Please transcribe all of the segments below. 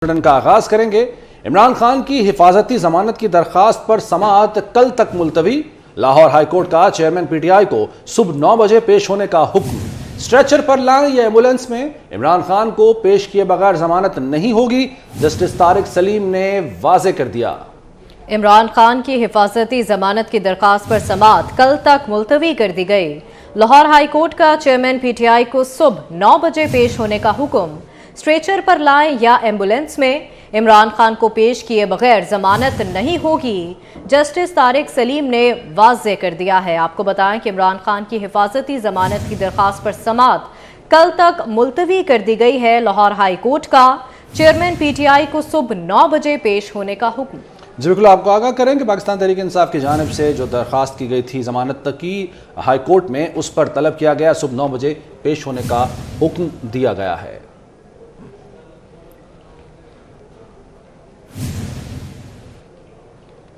Bulletin का आगाज करेंगे। इमरान खान की हिफाजती जमानत की दरखास्त पर समाअत कल तक मुलतवी। लाहौर हाईकोर्ट का चेयरमैन पीटीआई को सुबह 9 बजे पेश होने का हुक्म। स्ट्रेचर पर लाएं या एम्बुलेंस में इमरान खान को पेश किए बगैर जमानत नहीं होगी, जस्टिस तारिक सलीम ने वाजे कर दिया। इमरान खान की हिफाजती जमानत की दरखास्त पर समाअत कल तक मुलतवी कर दी गई। लाहौर हाईकोर्ट का चेयरमैन पीटीआई को सुबह 9 बजे पेश होने का हुक्म। स्ट्रेचर पर लाएं या एम्बुलेंस में इमरान खान को पेश किए बगैर जमानत नहीं होगी, जस्टिस तारिक सलीम ने वाज़ेह कर दिया है। आपको बताएं कि इमरान खान की हिफाजती जमानत की दरखास्त पर समाअत कल तक मुलतवी कर दी गई है। लाहौर हाई कोर्ट का चेयरमैन पीटीआई को सुबह 9 बजे पेश होने का हुक्म। जी बिल्कुल, आपको आगाह करें कि पाकिस्तान तहरीक इंसाफ की जानिब से जो दरख्वास्त की गई थी जमानत तक की हाई कोर्ट में, उस पर तलब किया गया, सुबह 9 बजे पेश होने का हुक्म दिया गया है।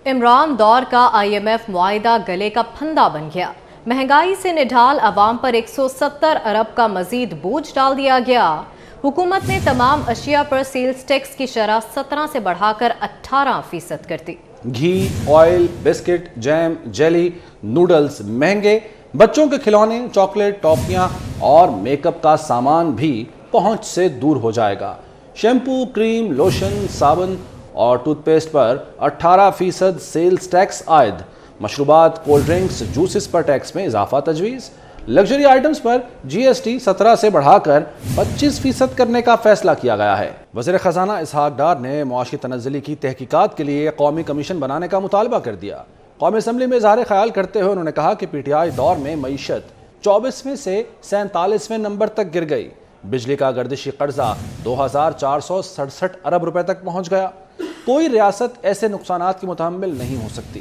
इमरान दौर का IMF मुआहिदा गले का फंदा बन गया। महंगाई से निढाल अवाम पर 170 अरब का मजीद बोझ डाल दिया गया। हुकूमत ने तमाम अशिया पर सेल्स टैक्स की शरह 17 से बढ़ाकर 18% कर दी। घी, oil, biscuit, jam, jelly, noodles महंगे। बच्चों के खिलौने, चॉकलेट, टॉफियां और मेकअप का सामान भी पहुंच से दूर हो जाएगा। शैम्पू, क्रीम, लोशन, साबुन और टूथपेस्ट पर 18% सेल्स टैक्स आयद। मशरूबात, कोल्ड ड्रिंक्स, जूसेस पर टैक्स में इजाफा तजवीज़। लग्जरी आइटम्स पर GST 17 से बढ़ाकर 25% करने का फैसला किया गया है। वज़ीर ख़ज़ाना इसहाक डार ने मुआशी तनज़्ज़ुली की तहकीकात के लिए कौमी कमीशन बनाने का मुतालबा कर दिया। कौमी असम्बली में इज़हार ख्याल करते हुए उन्होंने कहा कि PTI दौर में मईशत 24वें से 47वें नंबर तक गिर गई। बिजली का गर्दिशी कर्जा 2467 अरब रुपए तक पहुंच गया। कोई रियासत ऐसे नुकसानात की मुतहम्मिल नहीं हो सकती।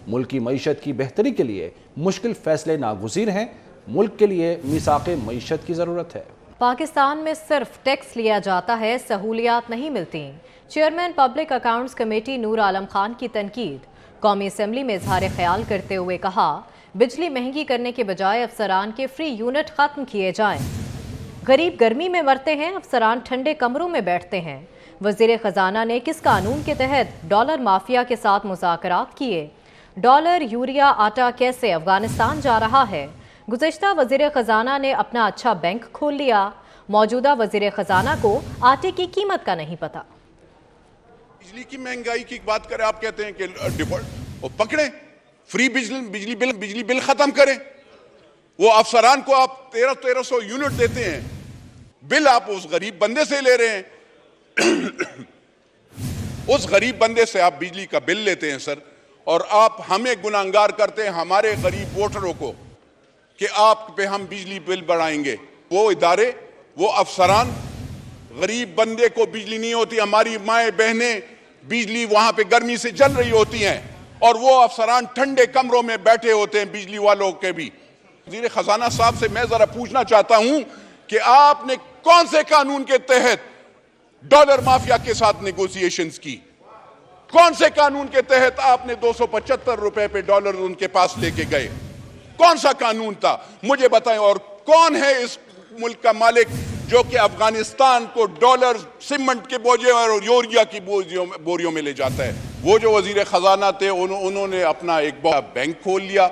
मुल्क की मईशत की बेहतरी के लिए मुश्किल फैसले नागुज़ीर हैं। मुल्क के लिए मीसाक़े मईशत की ज़रूरत है। पाकिस्तान में सिर्फ टैक्स लिया जाता है, सहूलियात नहीं मिलती। Chairman public accounts committee Noor Alam Khan की तनकीद। कौमी असम्बली में इजहार ख्याल करते हुए कहा, बिजली महंगी करने के बजाय अफसरान के फ्री यूनिट खत्म किए जाएं। गरीब गर्मी में मरते हैं, अफसरान ठंडे कमरों में बैठते हैं। वज़ीर ख़ज़ाना ने किस कानून के तहत डॉलर माफिया के साथ मुज़ाकरात किए? डॉलर, यूरिया, आटा कैसे अफगानिस्तान जा रहा है? गुज़श्ता वज़ीर ख़ज़ाना ने अपना अच्छा बैंक खोल लिया। मौजूदा वज़ीर ख़ज़ाना को आटे की कीमत का नहीं पता। बिजली की महंगाई की बात करें, आप कहते हैं कि डिफॉल्ट वो पकड़े, फ्री बिजली बिल खत्म करें। वो अफसरान को आप 1300 यूनिट देते हैं, बिल आप उस गरीब बंदे से ले रहे हैं। उस गरीब बंदे से आप बिजली का बिल लेते हैं सर, और आप हमें गुनाहगार करते हैं, हमारे गरीब वोटरों को, कि आप पे हम बिजली बिल बढ़ाएंगे। वो इदारे, वो अफसरान, गरीब बंदे को बिजली नहीं होती, हमारी माएँ बहनें बिजली वहां पे गर्मी से जल रही होती हैं, और वो अफसरान ठंडे कमरों में बैठे होते हैं बिजली वालों के भी। वज़ीर ख़ज़ाना साहब से मैं जरा पूछना चाहता हूं कि आपने कौन से कानून के तहत डॉलर माफिया के साथ नेगोशिएशंस की? कौन से कानून के तहत आपने 275 रुपए पे डॉलर उनके पास लेके गए? कौन सा कानून था, मुझे बताएं। और कौन है इस मुल्क का मालिक जो कि अफगानिस्तान को डॉलर सीमेंट के बोझे और यूरिया की बोरियों में ले जाता है? वो जो वज़ीर ख़ज़ाना थे, उन्होंने अपना एक बैंक खोल लिया।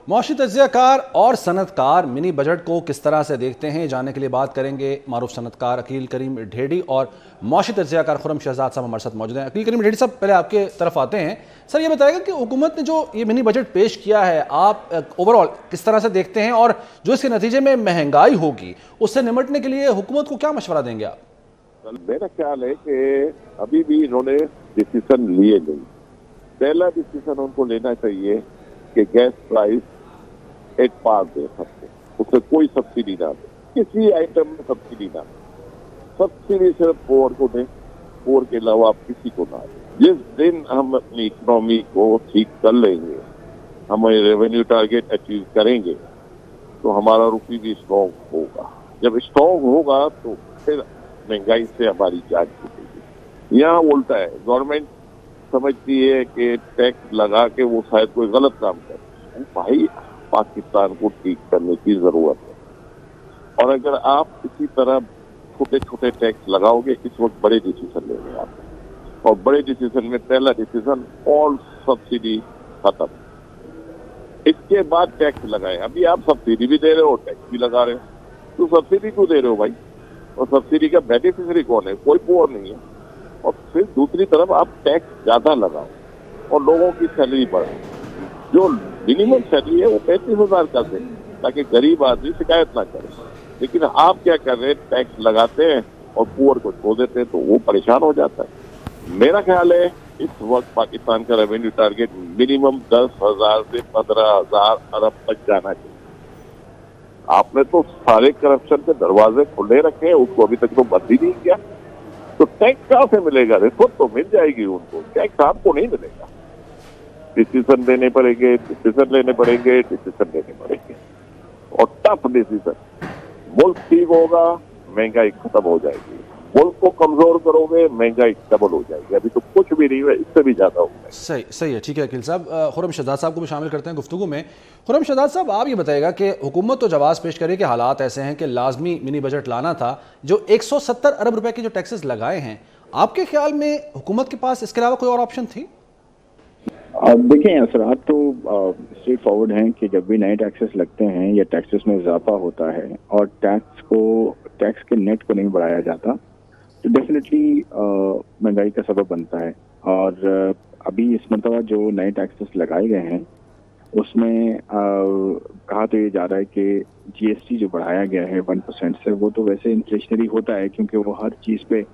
मुआशी तज्ज़ियाकार और सनतकार मिनी बजट को किस तरह से देखते हैं, जानने के लिए बात करेंगे मारूफ सनतकार अकील करीम ढेडी और मुआशी तज्ज़ियाकार खुर्रम शहजाद साहब हमारे साथ मौजूद हैं। अकील करीम ढेडी साहब, पहले आपके तरफ आते हैं। सर, ये बताएगा कि हुकूमत ने जो ये मिनी बजट पेश किया है, आप ओवरऑल किस तरह से देखते हैं, और जो इसके नतीजे में महंगाई होगी उससे निपटने के लिए हुकूमत को क्या मशवरा देंगे आप? मेरा ख्याल है कि अभी भी इन्होंने डिसीजन लिए नहीं। पहला डिसीजन उनको लेना चाहिए कि गैस प्राइस 8 पार दे सकते, उससे कोई सब्सिडी ना दे, किसी आइटम में सब्सिडी ना दे। सब्सिडी सिर्फ पोर को दे, पोर के अलावा आप किसी को ना दे। जिस दिन हम अपनी इकोनॉमी को ठीक कर लेंगे, हम रेवेन्यू टारगेट अचीव करेंगे, तो हमारा रुपये भी स्ट्रॉन्ग होगा। जब स्ट्रॉन्ग होगा तो फिर महंगाई से हमारी जान छूटेगी। यहाँ उल्टा है, गवर्नमेंट समझती है कि टैक्स लगा के वो शायद कोई गलत काम करे। भाई, पाकिस्तान को ठीक करने की जरूरत है, और अगर आप इसी तरह छोटे छोटे टैक्स लगाओगे, इस वक्त बड़े डिसीजन लेंगे आप, और बड़े डिसीजन में पहला डिसीजन ऑल सब्सिडी खत्म, इसके बाद टैक्स लगाए। अभी आप सब्सिडी भी दे रहे हो, टैक्स भी लगा रहे हो, तो सब्सिडी क्यों दे रहे हो भाई? और सब्सिडी का बेनिफिशियरी कौन है? कोई पुअर नहीं है। और फिर दूसरी तरफ आप टैक्स ज्यादा लगाओ और लोगों की सैलरी बढ़ाओ। जो मिनिमम सैलरी है वो 35,000 कर दें ताकि गरीब आदमी शिकायत ना करे। लेकिन आप क्या कर रहे हैं, टैक्स लगाते हैं और पुअर को छोड़ देते हैं, तो वो परेशान हो जाता है। मेरा ख्याल है इस वक्त पाकिस्तान का रेवेन्यू टारगेट मिनिमम 10,000 से 15,000 अरब तक जाना चाहिए। आपने तो सारे करप्शन के दरवाजे खुले रखे हैं, उसको अभी तक तो बंद ही नहीं किया, तो टैक्स कहाँ से मिलेगा? रिश्वत तो मिल जाएगी उनको, टैक्स आपको नहीं मिलेगा। डिसीजन लेने पड़ेंगे, डिसीजन लेने पड़ेंगे, डिसीजन लेने पड़ेंगे, और टफ डिसीजन। मुल्क ठीक होगा, महंगाई खत्म हो जाएगी। मुल्क को कमजोर करोगे, महंगाई डबल हो जाएगी। अभी तो कुछ भी नहीं है, इससे भी ज्यादा होगा। सही है, ठीक है अकील साहब। खुर्रम शहजाद साहब को भी शामिल करते हैं गुफ्तगू में। खुर्रम शहजाद साहब, आप ये बताइएगा कि हुकूमत तो जवाब पेश करे कि हालात ऐसे हैं कि लाजमी मिनी बजट लाना था, जो 170 अरब रुपए के जो टैक्सेस लगाए हैं, आपके ख्याल में हुकूमत के पास इसके अलावा कोई और ऑप्शन थी? देखें, असरात तो स्ट्रेट फॉरवर्ड हैं कि जब भी नए टैक्सेस लगते हैं या टैक्सेस में इजाफा होता है और टैक्स के नेट को नहीं बढ़ाया जाता, तो डेफिनेटली महंगाई का सबब बनता है। और अभी इस मरतबा जो नए टैक्सेस लगाए गए हैं उसमें कहा तो ये जा रहा है कि जीएसटी जो बढ़ाया गया है 1% से, वो तो वैसे इन्फ्लेशनरी होता है क्योंकि वो हर चीज़ पे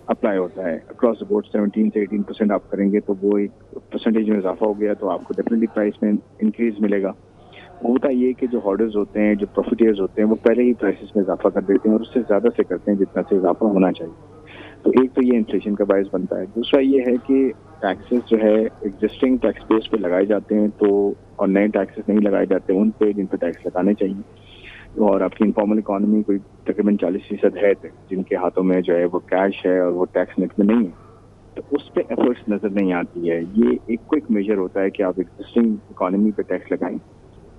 अप्लाई होता है अक्रॉस द बोर्ड। 17 से 18% आप करेंगे तो वो एक परसेंटेज में इजाफा हो गया, तो आपको डेफिनेटली प्राइस में इंक्रीज मिलेगा। होता ये कि जो होर्डर्स होते हैं, जो प्रॉफिटियर्स होते हैं, वो पहले ही प्राइसेस में इजाफा कर देते हैं और उससे ज़्यादा से करते हैं जितना से इजाफा होना चाहिए। तो एक तो ये इन्फ्लेशन का बायस बनता है। दूसरा ये है कि टैक्सेस जो है एग्जिस्टिंग टैक्स बेस पे लगाए जाते हैं, तो और नए टैक्सेस नहीं लगाए जाते उन पे जिन पे टैक्स लगाने चाहिए। और आपकी इनफॉर्मल इकॉनमी कोई तकरीबन 40% है जिनके हाथों में जो है वो कैश है और वो टैक्स नेट में नहीं है, तो उस पर एफर्ट्स नजर नहीं आती है। ये एक क्विक मेजर होता है कि आप एग्जिस्टिंग इकॉनमी पे टैक्स लगाएं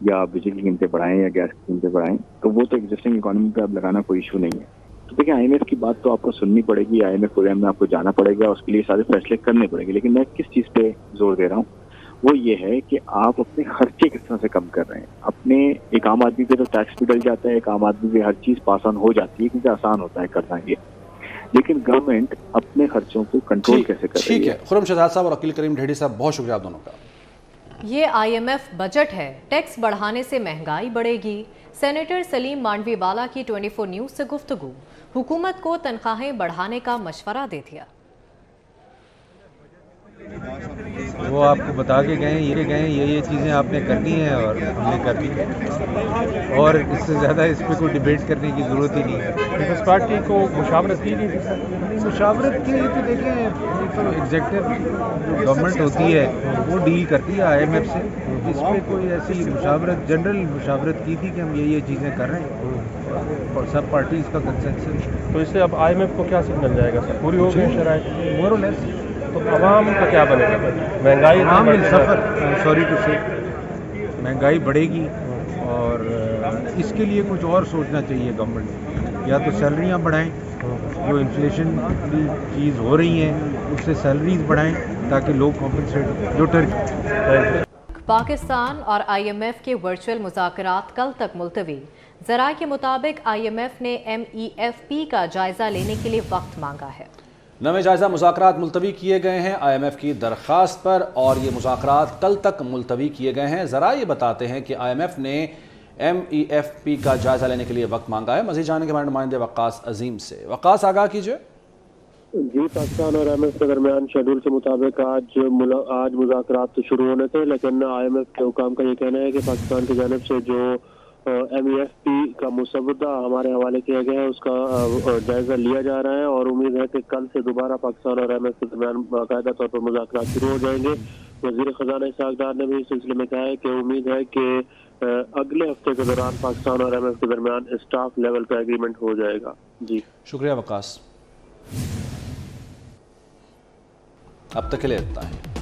या बिजली की कीमतें बढ़ाएं या गैस की कीमतें बढ़ाएं, तो वो तो एग्जिस्टिंग इकॉनमी पे अब लगाना कोई इशू नहीं है। तो देखिए, IMF की बात तो आपको सुननी पड़ेगी, IMF प्रोग्राम में आपको जाना पड़ेगा, उसके लिए सारे फैसले करने पड़ेंगे। लेकिन मैं किस चीज़ पे जोर दे रहा हूँ वो ये है कि आप अपने खर्चे किस तरह से कम कर रहे हैं। अपने एक आम आदमी पे तो टैक्स भी डल जाता है, एक आम आदमी पे हर चीज़ पास ऑन हो जाती है क्योंकि आसान होता है करना ये, लेकिन गवर्नमेंट अपने खर्चों को कंट्रोल कैसे कर रही है? ठीक है, खुर्रम शहजाद साहब और अकील करीम ढेड़ी साहब, बहुत शुक्रिया आप दोनों का। ये IMF बजट है, टैक्स बढ़ाने से महंगाई बढ़ेगी। सेनेटर सलीम मांडवीवाला की 24 न्यूज़ से गुफ्तगू। हुकूमत को तनख्वाहें बढ़ाने का मशवरा दे दिया। वो आपको बता के गए ये चीज़ें आपने करनी है और हमने कर दी, और इससे ज़्यादा इस पर कोई डिबेट करने की ज़रूरत ही नहीं है। पीपल्स पार्टी को मुशावरत की गई थी। मुशावरत के लिए तो देखें, तो एग्जेक्टिव जो गवर्नमेंट होती है वो डील करती है IMF से। इस पर कोई ऐसी मुशावरत, जनरल मुशावरत की थी कि हम ये चीज़ें कर रहे हैं और सब पार्टीज़ का कंसेंसस। तो इससे अब IMF को क्या सिग्नल जाएगा सर? पूरी हो गई शराइत मोर और लेस। तो आवाम का क्या बनेगा? महंगाई सॉरी टू से महंगाई बढ़ेगी और इसके लिए कुछ और सोचना चाहिए गवर्नमेंट को। या तो सैलरियाँ बढ़ाएं, जो इन्फ्लेशन की चीज़ हो रही हैं उससे सैलरीज बढ़ाएं ताकि लोग कॉम्पनसेट जो पाकिस्तान और IMF के वर्चुअल मुज़ाकरात कल तक मुलतवी। ज़राए के मुताबिक IMF ने MEFP का जायज़ा लेने के लिए वक्त मांगा है। नवे जायजा मुज़ाकरात मुलतवी किए गए हैं IMF की दरख्वास्त पर, और ये मुज़ाकरात कल तक मुलतवी किए गए हैं। ज़रा ये बताते हैं कि IMF ने MEFP का जायजा लेने के लिए वक्त मांगा है। मज़ीद जानने के हमारे नुमाइंदे वक्कास अजीम से। वक्कास, आगाह कीजिए। जी, पाकिस्तान और IMF के दरमियान शेड्यूल के मुताबिक आज मुज़ाकरात तो शुरू होने थे, लेकिन IMF के हुकाम का ये कहना है कि पाकिस्तान की जानिब से जो MEFP का मुसवदा हमारे हवाले किया गया है उसका जायजा लिया जा रहा है, और उम्मीद है कि कल से दोबारा पाकिस्तान और IMF के दरमियान बाकायदा तौर पर मुज़ाकरात शुरू हो जाएंगे। वज़ीर ख़ज़ाना इसहाक़ डार ने भी इस सिलसिले में कहा है कि उम्मीद है कि अगले हफ्ते के दौरान पाकिस्तान और IMF के दरमियान स्टाफ लेवल का एग्रीमेंट हो जाएगा। जी शुक्रिया वक्कास, अब तक के लिए इतना है।